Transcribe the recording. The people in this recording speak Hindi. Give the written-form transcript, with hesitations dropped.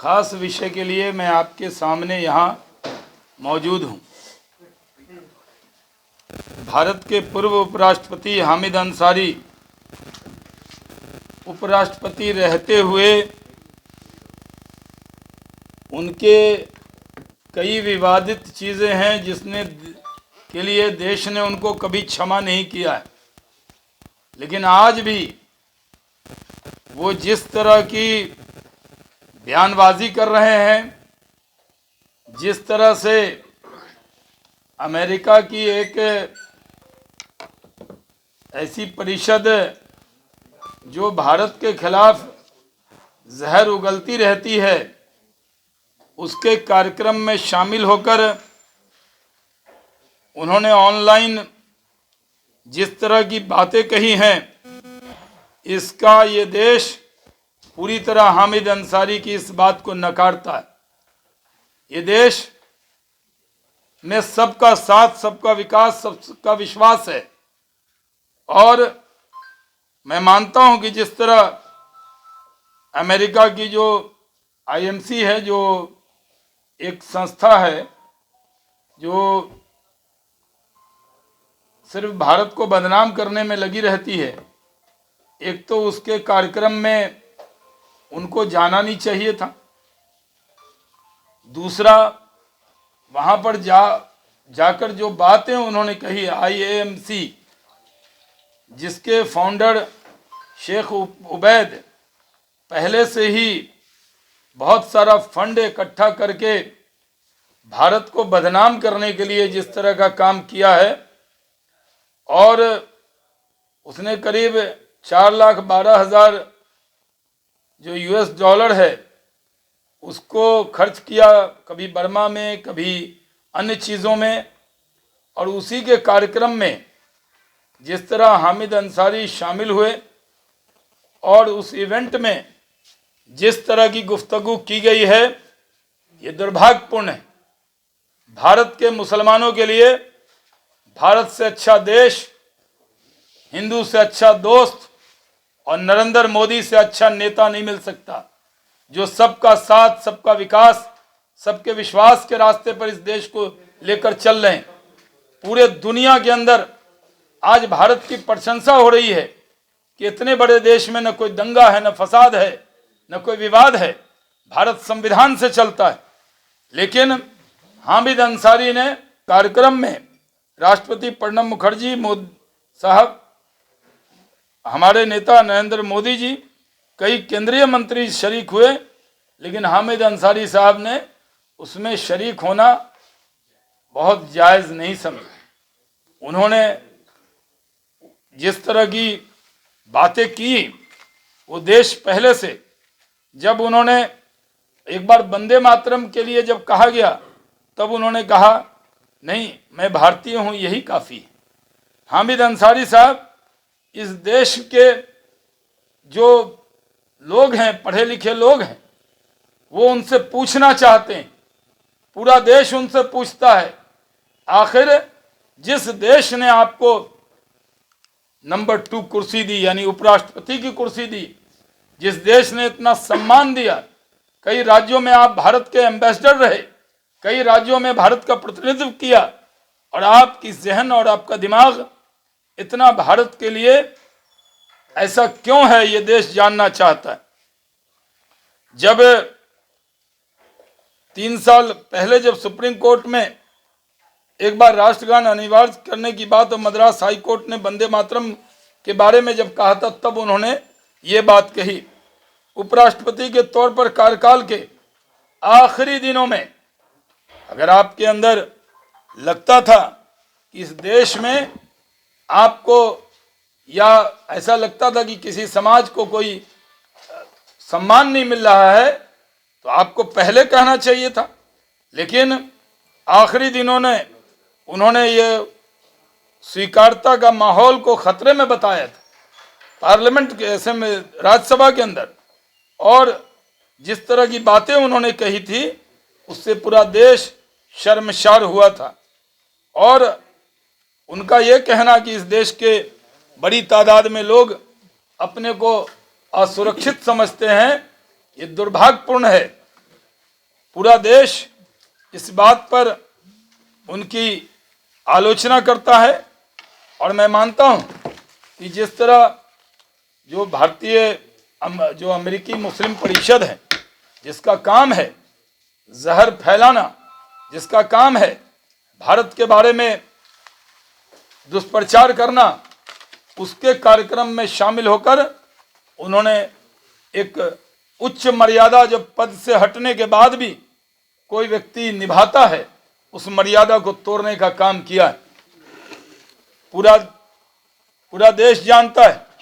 खास विषय के लिए मैं आपके सामने यहाँ मौजूद हूँ। भारत के पूर्व उपराष्ट्रपति हामिद अंसारी उपराष्ट्रपति रहते हुए उनके कई विवादित चीज़ें हैं जिसने के लिए देश ने उनको कभी क्षमा नहीं किया है। लेकिन आज भी वो जिस तरह की बयानबाजी कर रहे हैं, जिस तरह से अमेरिका की एक ऐसी परिषद जो भारत के खिलाफ जहर उगलती रहती है, उसके कार्यक्रम में शामिल होकर उन्होंने ऑनलाइन जिस तरह की बातें कही हैं, इसका ये देश पूरी तरह हामिद अंसारी की इस बात को नकारता है। ये देश में सबका साथ, सबका विकास, सबका विश्वास है। और मैं मानता हूं कि जिस तरह अमेरिका की जो आईएमसी है, जो एक संस्था है जो सिर्फ भारत को बदनाम करने में लगी रहती है, एक तो उसके कार्यक्रम में उनको जाना नहीं चाहिए था। दूसरा, वहां पर जाकर जो बातें उन्होंने कही, आईएमसी जिसके फाउंडर शेख उबैद पहले से ही बहुत सारा फंड इकट्ठा करके भारत को बदनाम करने के लिए जिस तरह का काम किया है, और उसने करीब 4,12,000 जो यूएस डॉलर है उसको खर्च किया, कभी बर्मा में, कभी अन्य चीज़ों में। और उसी के कार्यक्रम में जिस तरह हामिद अंसारी शामिल हुए और उस इवेंट में जिस तरह की गुफ्तगू की गई है, ये दुर्भाग्यपूर्ण है। भारत के मुसलमानों के लिए भारत से अच्छा देश, हिंदू से अच्छा दोस्त और नरेंद्र मोदी से अच्छा नेता नहीं मिल सकता, जो सबका साथ, सबका विकास, सबके विश्वास के रास्ते पर इस देश को लेकर चल रहे हैं। पूरे दुनिया के अंदर आज भारत की प्रशंसा हो रही है कि इतने बड़े देश में न कोई दंगा है, न फसाद है, न कोई विवाद है, भारत संविधान से चलता है। लेकिन हामिद अंसारी ने कार्यक्रम में राष्ट्रपति प्रणब मुखर्जी साहब, हमारे नेता नरेंद्र मोदी जी, कई केंद्रीय मंत्री शरीक हुए, लेकिन हामिद अंसारी साहब ने उसमें शरीक होना बहुत जायज़ नहीं समझा। उन्होंने जिस तरह की बातें की, वो देश पहले से, जब उन्होंने एक बार वंदे मातरम के लिए जब कहा गया, तब उन्होंने कहा नहीं, मैं भारतीय हूँ, यही काफ़ी है। हामिद अंसारी साहब इस देश के जो लोग हैं, पढ़े लिखे लोग हैं, वो उनसे पूछना चाहते हैं, पूरा देश उनसे पूछता है, आखिर जिस देश ने आपको नंबर 2 कुर्सी दी, यानी उपराष्ट्रपति की कुर्सी दी, जिस देश ने इतना सम्मान दिया, कई राज्यों में आप भारत के एम्बेसडर रहे, कई राज्यों में भारत का प्रतिनिधित्व किया, और आपकी जहन और आपका दिमाग इतना भारत के लिए ऐसा क्यों है, ये देश जानना चाहता है। जब 3 साल पहले जब सुप्रीम कोर्ट में एक बार राष्ट्रगान अनिवार्य करने की बात और मद्रास हाई कोर्ट ने वंदे मातरम के बारे में जब कहा था, तब उन्होंने ये बात कही। उपराष्ट्रपति के तौर पर कार्यकाल के आखिरी दिनों में अगर आपके अंदर लगता था कि इस देश में आपको, या ऐसा लगता था कि किसी समाज को कोई सम्मान नहीं मिल रहा है, तो आपको पहले कहना चाहिए था। लेकिन आखिरी दिनों में उन्होंने ये स्वीकारता का माहौल को खतरे में बताया था पार्लियामेंट के ऐसे में, राज्यसभा के अंदर, और जिस तरह की बातें उन्होंने कही थी, उससे पूरा देश शर्मसार हुआ था। और उनका ये कहना कि इस देश के बड़ी तादाद में लोग अपने को असुरक्षित समझते हैं, ये दुर्भाग्यपूर्ण है। पूरा देश इस बात पर उनकी आलोचना करता है। और मैं मानता हूं कि जिस तरह जो जो अमेरिकी मुस्लिम परिषद है, जिसका काम है जहर फैलाना, जिसका काम है भारत के बारे में दुष्प्रचार करना, उसके कार्यक्रम में शामिल होकर उन्होंने एक उच्च मर्यादा, जब पद से हटने के बाद भी कोई व्यक्ति निभाता है, उस मर्यादा को तोड़ने का काम किया है। पूरा देश जानता है